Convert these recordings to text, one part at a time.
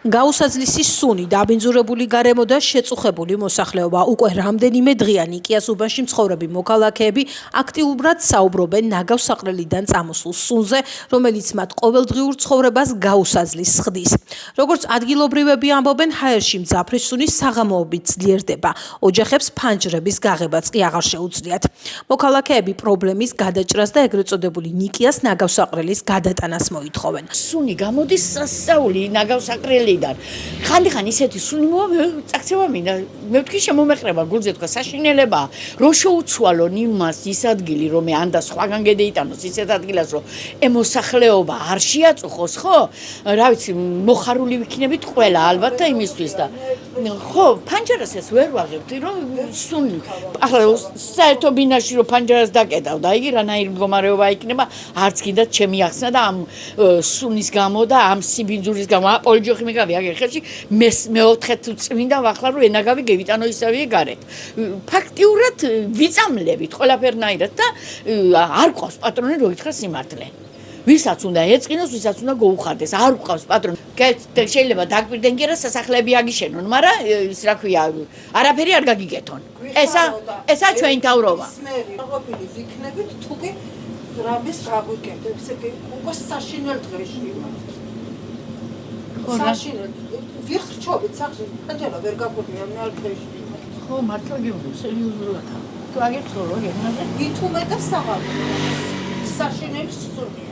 გაუსაძლისი სუნი, დაბინძურებული გარემო და შეწუხებული მოსახლეობა. უკვე რამდენიმე დღეა ნიკიას უბანში მცხოვრები მოქალაქეები აქტიურად საუბრობენ ნაგავსაყრელიდან წამოსულ სუნზე, რომელიც მათ ყოველდღიურ ცხოვრებას გაუსაძლის ხდის. როგორც ადგილობრივები ამბობენ, ჰაერში მძაფრი სუნი საღამოობით ძლიერდება. ოჯახებს ფანჯრების გაღებაც კი აღარ შეუძლიათ. მოქალაქეები პრობლემის გადაჭრას და ეგრეთ წოდებული ნიკიას ნაგავსაყრელის გადატანას მოითხოვენ. სუნი გამოდის სასწაული ნაგავსაყრელიდან. ხანდახან ისეთი სუნი წაქცევა მინდა. მე ვთქვი შემომეყრება გულზე თქვა საშინელება, რომ შეუცვალონ იმას ის ადგილი, რომ მე ან და სხვაგან გედეიტანოს ისეთ ადგილას, რომ მოსახლეობა არ შეაწუხოს, ხო? რა ვიცი, მოხარული ვიქნებით ყველა ალბათ და იმისთვის და ხო, ფანჯარას ეს ვერ ვაღებთ, რომ სუნი ახლა საერთო ბინაში რომ ფანჯარას დაკეტავ და იგი რანაირი მდგომარეობა იქნება, არც კიდაც ჩემი ახსნა და ამ სუნის გამო და ამ სიბინძურის გამო აპოლოჯოხი მეგავი აგერ ხელში მეოთხე წმინდა ვახლა რომ ენაგავი გევიტანო ისევია გარეთ. ფაქტიურად ვიწამლებით ყველაფერნაირად და არ ყავს პატრონი რო ითხრა სიმართლე. ვისაც უნდა ეწყინოს, ვისაც უნდა გაუხარდეს. არ ყავს პატრონი. შეიძლება დაგვირდენ კი რა სასახლეები აგიშენონ, მაგრამ ის რა ქვია, არაფერი არ გაგიგეთონ. ესა ჩვენი თავრობა. ყოფილი ვიქნებით თუ კი რამის გაგვიკეთებ, ესე იგი უკვე საშინელ დღეში ვარ. საშინელ ვიხრჩობით სახში, ხანჯალა ვერ გაგვიგია მე არ დღეში. ხო, მართლა გიუბნო, სერიოზულად. თუ აგეცო რო გეუბნაზე? ვითუმე და საღამო. საშინელი სუნია.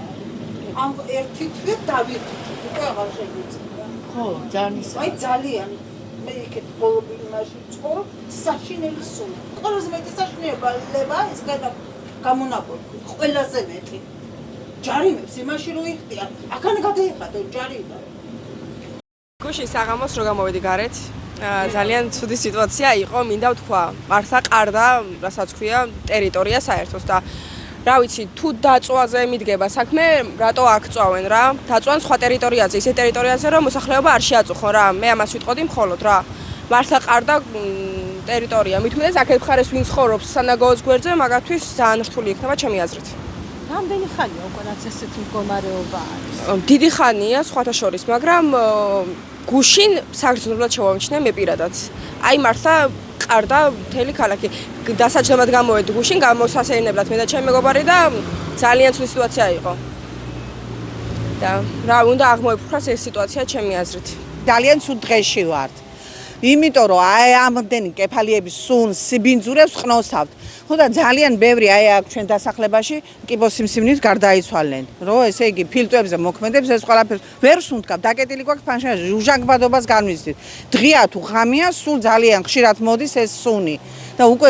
ამ ერთი თვე დავით, უკვე აღარ შეგვიძლია. ხო, ძალიან აი ძალიან მე იქეთ ბოლო ბილმაში ცხოვრ საშინელი სუნი. ყველაზე მეტი საშინელება ეს გამონაბოლქვი. ყველაზე მეტი. ჯარიმებს იმაში რო იხდიან, აქან გადაიხადო ჯარიმა. გუშინ საღამოს რო გამოვედი გარეთ, ძალიან ცუდი სიტუაცია იყო, მინდა ვთქვა. მართლა ყარდა, რასაც ქვია, ტერიტორია საერთოს და რა ვიცი, თუ დაწვაზე მიდგება საქმე, რატო აქ წვავენ რა? დაწვან სხვა ტერიტორიაზე, ისე ტერიტორიაზე, რომ მოსახლეობა არ შეაწუხო რა. მე ამას ვიტყოდი მხოლოდ რა. მართლა ყარდა ტერიტორია. მithumedes აქეთ მხარეს ვინ ცხოვრობს სანაგოოს გვერდზე, მაგათთვის ძალიან რთული იქნება ჩემი აზრით. რამდენი ხანია უკვე რაც ესეთი მდგომარეობა არის? დიდი ხანია სხვათა შორის, მაგრამ გუშინ საგრძნობლად შევამჩნია მე პირადად. აი მართლა ყარდა მთელი ქალაქი. დასაჯდომად გამოვედი გუშინ, გამოსასეირნებლად მე და ჩემი მეგობარი და ძალიან ცუდი სიტუაცია იყო. და რა უნდა აღმოიფრქვას ეს სიტუაცია ჩემი აზრით. ძალიან ცუდ დღეში ვართ. იმიტომ რომ აი ამდენი კეფალიების სუნს სიბინძურებს ყნოსავთ. ხო და ძალიან ბევრი აი აქ ჩვენ დასახლებაში კიბოსიმსივნით გარდაიცვალნენ. რომ ესე იგი ფილტვებზე მოქმედებს ეს ყველაფერი ვერ სუნთქავ, დაკეტილი გვაქვს ფანჯრაში, ჟანგბადობას განვიზდით. დღეა თუ ღამეა, სულ ძალიან ხშირად მოდის ეს სუნი. და უკვე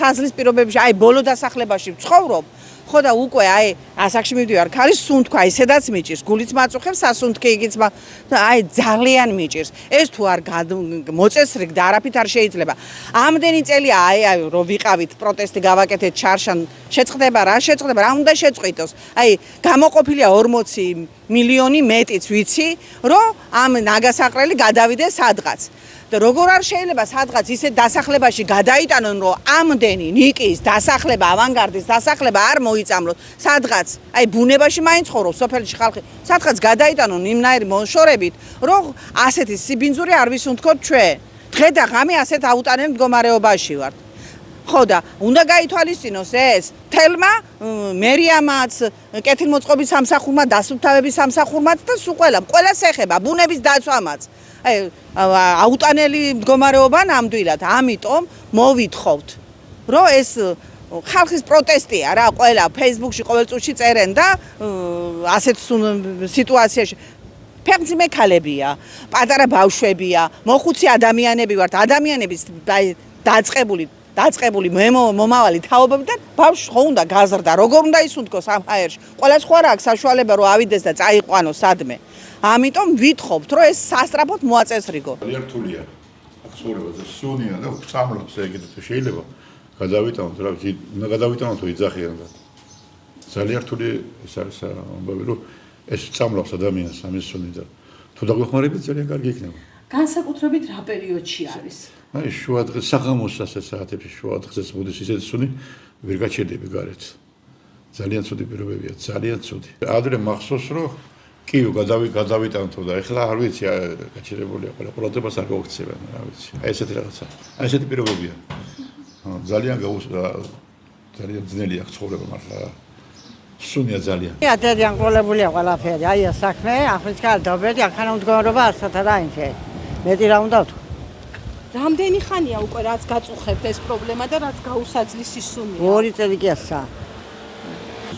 საზლის პირობებში აი ბოლო დასახლებაში ვცხოვრობ. ხო და უკვე აი ასაკში მივდივარ, ქარის სუნთქვა ისედაც მიჭირს, გულიც მაწუხებს, სასუნთქე იგიც და აი ძალიან მიჭირს. ეს თუ არ მოწესრიგ და არაფით არ შეიძლება. ამდენი წელია აი რომ ვიყავით პროტესტი გავაკეთეთ ჩარშან, შეწყდება რა შეწყდება, რა უნდა შეწყვიტოს. აი გამოყოფილია 40 მილიონი მეტიც ვიცი, რომ ამ ნაგასაყრელი გადავიდეს სადღაც. და როგორ არ შეიძლება სადღაც ისე დასახლებაში გადაიტანონ, რომ ამდენი ნიკის დასახლება, ავანგარდის დასახლება არ მოიწამლოთ. სადღაც, აი ბუნებაში მაინც ცხოვრობს სოფელში ხალხი. სადღაც გადაიტანონ იმნაირი მოშორებით, რომ ასეთი სიბინძური არ ვისუნთქოთ ჩვენ. დღე და ღამე ასეთ აუტანელ მდგომარეობაში ვართ. ხო და უნდა გაითვალისწინოს ეს თელმა მერიამაც, კეთილმოწყობის სამსახურმა, დასუფთავების სამსახურმაც და სულ ყველას ეხება, ბუნების დაცვამაც. აი აუტანელი მდგომარეობა ნამდვილად, ამიტომ მოვითხოვთ, რომ ეს ხალხის პროტესტია რა, ყველა Facebook-ში ყოველწუთში წერენ და ასეთ სიტუაციაში ფეხმძიმე ქალებია, პატარა ბავშვებია, მოხუცი ადამიანები ვართ, ადამიანების დაწყებული მომავალი თაობები და ბავშვს ხო უნდა გაზრდა, როგორ უნდა ისუნთქოს ამ ჰაერში. ყველას ხო არ აქვს საშუალება რომ ავიდეს და წაიყვანოს სადმე. ამიტომ ვითხოვთ, რომ ეს სასწრაფოდ მოაწესრიგო. ძალიან რთულია. აქ ცხოვრებაზე სუნია და უწამლობს ეგეთ შეიძლება გადავიტანოთ, რა ვიცი, უნდა გადავიტანოთ თუ იძახიან და ძალიან რთული ეს არის ამბავი, რომ ეს უწამლობს ადამიანს ამის სუნი და თუ დაგვეხმარებით ძალიან კარგი იქნება. განსაკუთრებით რა პერიოდში არის? აი შუადღე საღამოს ასე საათებში შუადღეს მოდის ისეთი სუნი, ვერ გაჩერდები გარეთ. ძალიან ცუდი პირობებია, ძალიან ცუდი. ადრე მახსოვს, რომ კი, გადავიტანთო და ეხლა არ ვიცი, გაჩერებულია ყველა ყურადღებას არ გაუქცევენ, რა ვიცი. აი ესეთი რაღაცა. აი ესეთი პირობებია. ძალიან ძნელი აქვს ცხოვრება მართლა. სუნია ძალიან. ძალიან ყოლებულია ყველაფერი. აი ეს საქმე, ახლა გადავდობდი, ახლა მდგომარეობა არცად არ აინფე. მეტი რა უნდა ვთქვა. რამდენი ხანია უკვე რაც გაწუხებთ ეს პრობლემა და რაც გაუსაძლის ის სუნია? 2 წელი კი ასა.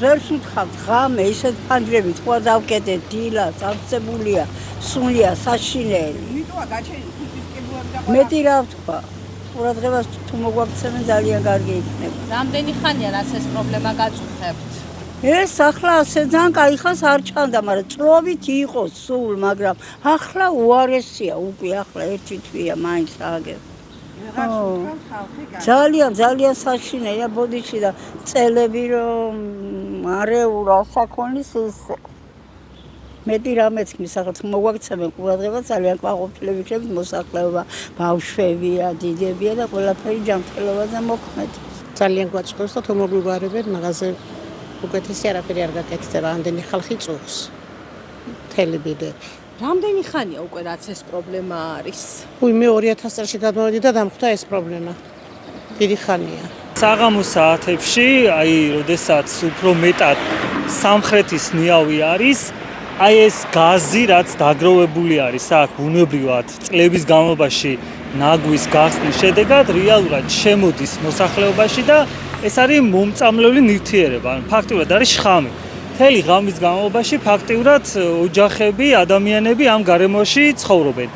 ვერ ვსუთხავთ ღამე, ისეთ ფანჯრებით ყვა დავკეტე, დილა, წამწებულია, სუნია, საშინელი. იმიტომ გაჩენილი ფიზიკებულად და მეტი რა ვთქვა. ყურადღებას თუ მოგვაქცევენ ძალიან კარგი იქნება. რამდენი ხანია რაც ეს პრობლემა გაწუხებთ? ეს ახლა ასე ძალიან კაი ხანს არ ჩანდა, მაგრამ წლობით იყო სულ, მაგრამ ახლა უარესია უკვე, ახლა ერთი თვია მაინც აგერ. ძალიან საშინელია ბოდიში და წელები რომ არეულა საქონლის ის მეტი რამეც მისაღაც მოგვაქცევენ ყურადღება ძალიან ყვაყოფილებით ხებით მოსახლეობა, ბავშვებია, დიდებია და ყველაფერი ჯანმრთელობაზე მოქმედ. ძალიან გვაწყობს და თუ მოგვიგარებენ მაღაზე უკეთესი არაფერი არ გაკეთდება, ამდენი ხალხი წუხს. მთელი ბიდები. რამდენი ხანია უკვე რაც ეს პრობლემა არის? მე 2000 წელს გადმოვედი და დამხვდა ეს პრობლემა. დიდი ხანია. საღამოს საათებში, აი, როდესაც უფრო მეტად სამხრეთის ნიავი არის, აი ეს გაზი, რაც დაგროვებული არის აქ ბუნებრივად წლების განმავლობაში ნაგვის გახსნის შედეგად, რეალურად შემოდის მოსახლეობაში და ეს არის მომწამლელი ნივთიერება, ანუ ფაქტიურად არის შხამი. მთელი ღამის განმავლობაში ფაქტიურად ოჯახები, ადამიანები ამ გარემოში ცხოვრობენ.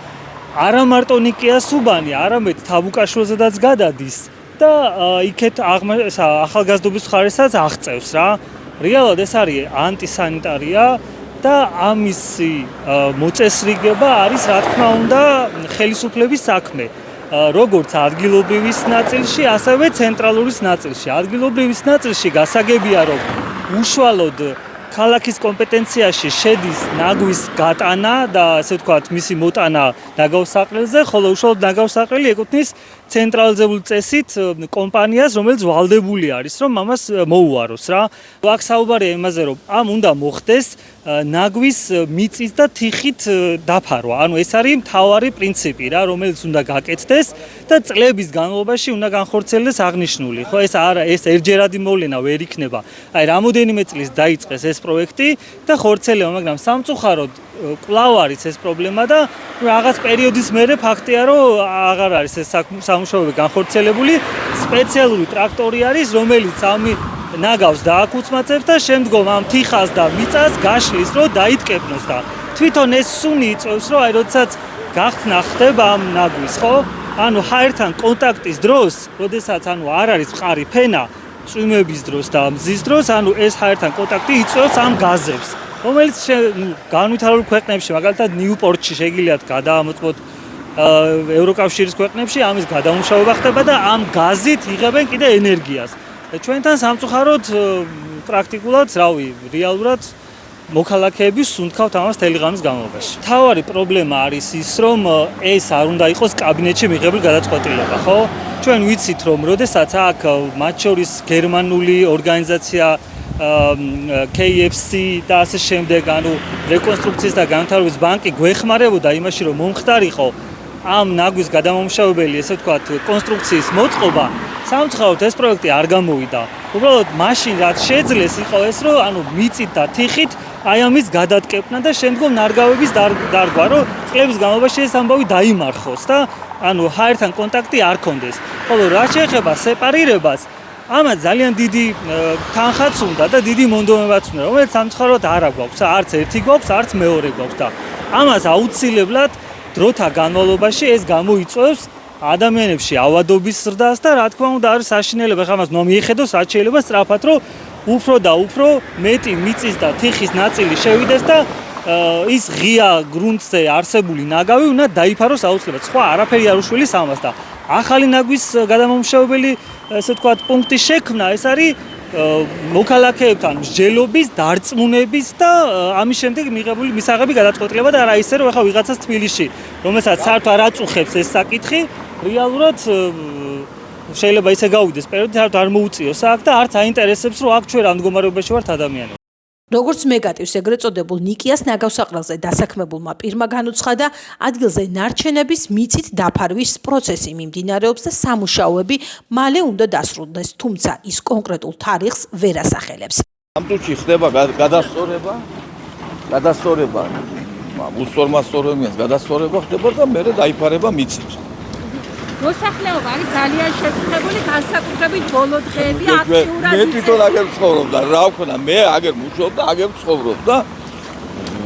არა მარტო ნიკიას უბანი, არამედ თაბუკაშვილზედაც გადადის და იქეთ ახალგაზრდობის მხარესაც აღწევს რა. რეალურად ეს არის ანტისანიტარია და ამისი მოწესრიგება არის რა თქმა უნდა ხელისუფლების საქმე. როგორც ადგილობრივის ნაწილში, ასევე ცენტრალურის ნაწილში. ადგილობრივის ნაწილში გასაგებია, რომ უშუალოდ ქალაქის კომპეტენციაში შედის ნაგვის გატანა და ასე ვთქვათ, მისი მოტანა ნაგავსაყრელზე, ხოლო უშუალოდ ნაგავსაყრელი ეკუთვნის ცენტრალიზებულ წესით კომპანიას, რომელიც ვალდებული არის, რომ ამას მოუაროს რა. აქ საუბარია იმაზე, რომ ამ უნდა მოხდეს ნაგვის მიწის და თიხით დაფარვა. ანუ ეს არის მთავარი პრინციპი რა, რომელიც უნდა გაკეთდეს და წლების განმავლობაში უნდა განხორციელდეს აღნიშნული. ხო, ეს არა, ეს ერთჯერადი მოვლენა ვერ იქნება. აი, რამოდენიმე წლის დაიწყეს ეს პროექტი და ხორცელება, მაგრამ სამწუხაროდ კვლავ არის ეს პრობლემა და რაღაც პერიოდის მერე ფაქტია, რომ აღარ არის ეს სამუშაოები განხორციელებული. სპეციალური ტრაქტორი არის, რომელიც ამ ნაგავს დააკუცმაცებს და შემდგომ ამ თიხას და მიწას გაშლის, რომ დაიტკეპნოს და თვითონ ეს სუნი იწევს, რომ აი როდესაც გახსნა ხდება ამ ნაგვის, ხო? ანუ ჰაერთან კონტაქტის დროს, როდესაც ანუ არ არის მყარი ფენა, წვიმების დროს და მზის დროს, ანუ ეს ჰაერთან კონტაქტი იწვევს ამ გაზებს, რომელიც განვითარებულ ქვეყნებში, მაგალითად ნიუპორტში შეგიძლიათ გადაამოწმოთ ევროკავშირის ქვეყნებში ამის გადამუშავება ხდება და ამ გაზით იღებენ კიდე ენერგიას. ჩვენთან სამწუხაროდ პრაქტიკულად, რავი, რეალურად მოქალაქეები სუნთქავთ ამას მთელი ღამის განმავლობაში. მთავარი პრობლემა არის ის, რომ ეს არ უნდა იყოს კაბინეტში მიღებული გადაწყვეტილება, ხო? ჩვენ ვიცით, რომ როდესაც აქ მათ შორის გერმანული ორგანიზაცია KFC და ასე შემდეგ, ანუ რეკონსტრუქციის და განვითარების ბანკი გვეხმარებოდა იმაში, რომ მომხდარიყო ამ ნაგვის გადამამუშავებელი, ესე ვთქვათ, კონსტრუქციის მოწყობა, სამწუხაროდ ეს პროექტი არ გამოვიდა. უბრალოდ მაშინ რაც შეძლეს იყო ეს, რომ ანუ მიწით და თიხით აი ამის გადატკეპნა და შემდგომ ნარგავების დარგვა, რომ წლების განმავლობაში ეს ამბავი დაიმარხოს და ანუ ჰაერთან კონტაქტი არ ქონდეს. ხოლო რაც შეეხება სეპარირებას, ამას ძალიან დიდი თანხაც უნდა და დიდი მონდომებაც უნდა, რომელიც სამწუხაროდ არ გვაქვს, არც ერთი გვაქვს, არც მეორე გვაქვს და ამას აუცილებლად დროთა განმავლობაში ეს გამოიწვევს ადამიანებში ავადობის ზრდას და რა თქმა უნდა არის საშინელება, ხა მას მიეხედოს რაც შეიძლება სწრაფად, რომ უფრო და უფრო მეტი მიწის და თიხის ნაწილი შევიდეს და ის ღია გრუნტზე არსებული ნაგავი უნდა დაიფაროს აუცილებლად. სხვა არაფერი არ უშველის ამას და ახალი ნაგვის გადამამუშავებელი, ესე ვთქვათ, პუნქტის შექმნა, ეს არის მოქალაქეებთან მსჯელობის, დარწმუნების და ამის შემდეგ მიღებული მისაღები გადაწყვეტილება და არა ისე, რომ ახლა ვიღაცას თბილისში, რომელსაც საერთოდ არ აწუხებს ეს საკითხი, რეალურად შეიძლება ისე გავიდეს პერიოდი, საერთოდ არ მოუწიოს აქ და არც აინტერესებს, რომ აქ ჩვენ რა მდგომარეობაში ვართ ადამიანები. როგორც მეგატივს ეგრეთ წოდებულ ნიკიას ნაგავსაყრელზე დასაქმებულმა პირმა განუცხადა, ადგილზე ნარჩენების მიწით დაფარვის პროცესი მიმდინარეობს და სამუშაოები მალე უნდა დასრულდეს, თუმცა ის კონკრეტულ თარიღს ვერ ასახელებს. ამ წუთში ხდება გადასწორება უსწორმასწორებიანს გადასწორება ხდება და მერე დაიფარება მიწით. მოსახლეობა არის ძალიან შეწუხებული, განსაკუთრებით ბოლო დღეები აქტიურად. მე თვითონ აგერ ცხოვრობდა, რა ვქნა, მე აგერ მუშაობდა, აგერ ცხოვრობდა.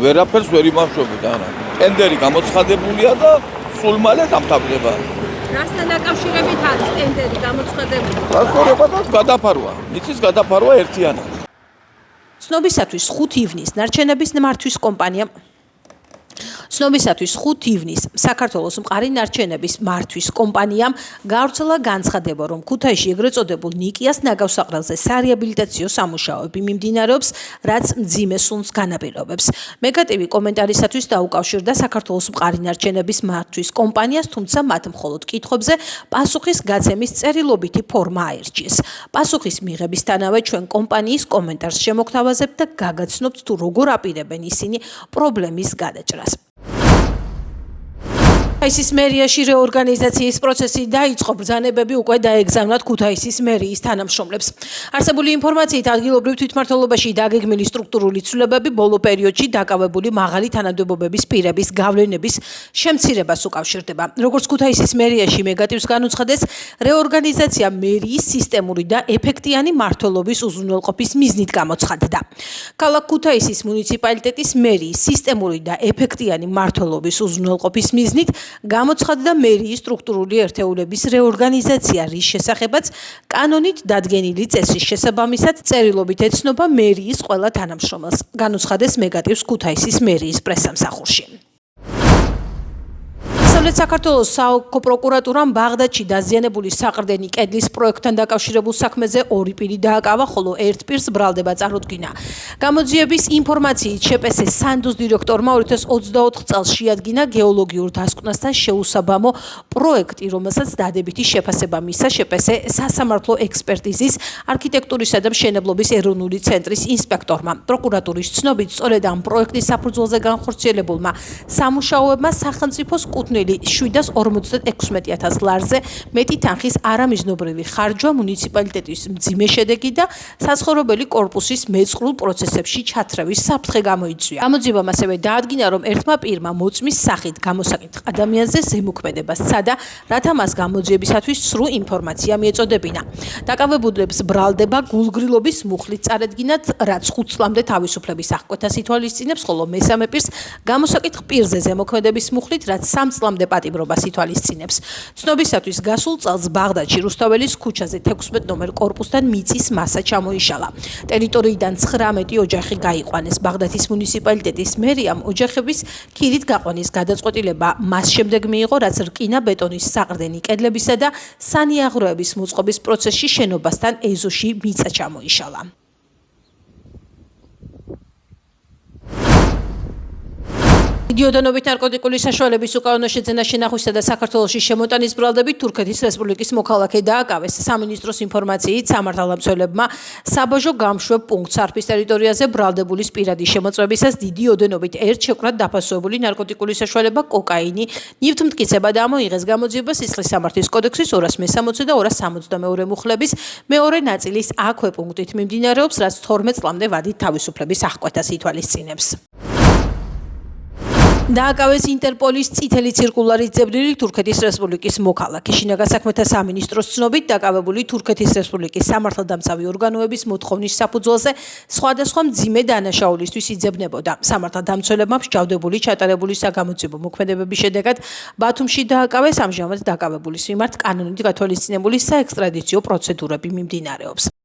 ვერაფერს ვერ იმუშავებდა რა. ტენდერი გამოცხადებულია და სულ მალე დამთავრდება. რასთან დაკავშირებით არის ტენდერი გამოცხადებული? დასწორება და გადაფარვა. მიწის გადაფარვა ერთიანად. ცნობისათვის 5 ივნის ნარჩენების მართვის კომპანიამ ცნობისათვის 5 ივნის საქართველოს მყარი ნარჩენების მართვის კომპანიამ გავრცელა განცხადება, რომ ქუთაისში ეგრეთ წოდებულ ნიკიას ნაგავსაყრელზე სარეაბილიტაციო სამუშაოები მიმდინარეობს, რაც მძიმე სუნს განაპირობებს. მეგატივი კომენტარისათვის დაუკავშირდა საქართველოს მყარი ნარჩენების მართვის კომპანიას, თუმცა მათ მხოლოდ კითხვებზე პასუხის გაცემის წერილობითი ფორმა აირჩიეს. პასუხის მიღებისთანავე ჩვენ კომპანიის კომენტარს შემოგთავაზებთ და გაგაცნობთ, თუ როგორ აპირებენ ისინი პრობლემის გადაჭრას. ქუთაისის მერიაში რეორგანიზაციის პროცესი დაიწყო, ბრძანებები უკვე დაეგზავნათ ქუთაისის მერიის თანამშრომლებს. არსებული ინფორმაციით, ადგილობრივ თვითმმართველობაში დაგეგმილი სტრუქტურული ცვლილებები ბოლო პერიოდში დაკავებული მაღალი თანამდებობების პირების გავლენების შემცირებას უკავშირდება. როგორც ქუთაისის მერიაში მეგატივს განუცხადეს, რეორგანიზაცია მერიის სისტემური და ეფექტიანი მმართველობის უზრუნველყოფის მიზნით გამოცხადდა. ქალაქ ქუთაისის მუნიციპალიტეტის მერიის სისტემური და ეფექტიანი მმართველობის უზრუნველყოფის მიზნით გამოცხადდა მერიის სტრუქტურული ერთეულების რეორგანიზაცია, რის შესახებაც კანონით დადგენილი წესის შესაბამისად წერილობით ეცნობა მერიის ყველა თანამშრომელს. განუცხადეს მეგატივს ქუთაისის მერიის პრესსამსახურში. დასავლეთ საქართველოს საოლქო პროკურატურამ ბაღდადში დაზიანებული საყრდენი კედლის პროექტთან დაკავშირებულ საქმეზე 2 პირი დააკავა, ხოლო 1 პირს ბრალდება წარუდგინა. გამოძიების ინფორმაციით შეპესეს სანდოს დირექტორმა 2024 წელს შეადგინა გეოლოგიურ დასკვნასთან შეუსაბამო პროექტი, რომელსაც დადებითი შეფასება მისცა შეპესე სასამართლო ექსპერტიზის არქიტექტურისა და მშენებლობის ეროვნული ცენტრის ინსპექტორმა. პროკურატურის ცნობით, სწორედ ამ პროექტის საფუძველზე განხორციელებულმა სამუშაოებმა სახელმწიფოს კუთვნილი 756,000 ლარზე მეტი თანხის არამიზნობრივი ხარჯვა, მუნიციპალიტეტის მძიმე შედეგი და საცხოვრებელი კორპუსის მეწყრულ პროცესებში ჩათრევის საფრთხე გამოიწვია. გამოძიებამ ასევე დაადგინა, რომ ერთმა პირმა მოწმის სახით გამოსაკითხ ადამიანზე ზემოქმედება სცადა, რათა მას გამოძიებისათვის სრულ ინფორმაცია მიეწოდებინა. დაკავებულებს ბრალდება გულგრილობის მუხლით წარედგინათ, რაც 5 წლამდე თავისუფლების აღკვეთას ითვალისწინებს, ხოლო მესამე პირს გამოსაკითხ პირზე ზემოქმედების მუხლით, რაც 3 წლამდე პატიმრობას ითვალისწინებს. ცნობისათვის გასულ წელს ბაღდადში რუსთაველის ქუჩაზე 16 ნომერ კორპუსთან მიწის მასა ჩამოიშალა. ტერიტორიიდან 19 ოჯახი გაიყვანეს. ბაღდადის მუნიციპალიტეტის მერიამ ოჯახების ქირით გაყვანის გადაწყვეტილება მას შემდეგ მიიღო, რაც რკინა ბეტონის საყრდენი კედლებისა და სანიაღროების მოწყობის პროცესში შენობასთან ეზოში მიწა ჩამოიშალა. იდიოდანობით ნარკოტიკული საშუალების უკანონო შეძენა შენახვისა და საქართველოში შემოტანის ბრალდებით თურქეთის რესპუბლიკის მოქალაქე დააკავეს. სამინისტროს ინფორმაციით, სამართალდამცველებმა საბაჟო გამშვებ პუნქტ სარფის ტერიტორიაზე ბრალდებულის პირადი შემოწმებისას დიდი ოდენობით ერთ შეკვრად დაფასებული ნარკოტიკული საშუალება კოკაინი ნივთმტკიცება ამოიღეს. გამოძიება სისხლის სამართლის კოდექსის 260 და 262 მუხლების მეორე ნაწილის აქვე პუნქტით მიმდინარეობს, რაც 12 წლამდე ვადით თავისუფლების აღკვეთას ითვალისწინებს. დააკავეს ინტერპოლის წითელი ცირკულარის ძებნილი თურქეთის რესპუბლიკის მოქალაქე. შინაგან საქმეთა სამინისტროს ცნობით, დაკავებული თურქეთის რესპუბლიკის სამართალდამცავი ორგანოების მოთხოვნის საფუძველზე სხვადასხვა მძიმე დანაშაულისთვის იძებნებოდა. სამართალდამცველებმა მსჯავრდებული ჩატარებული საგამოძიებო მოქმედებების შედეგად ბათუმში დააკავეს. ამჟამად დაკავებულის მიმართ კანონით გათვალისწინებული საექსტრადიციო პროცედურები მიმდინარეობს.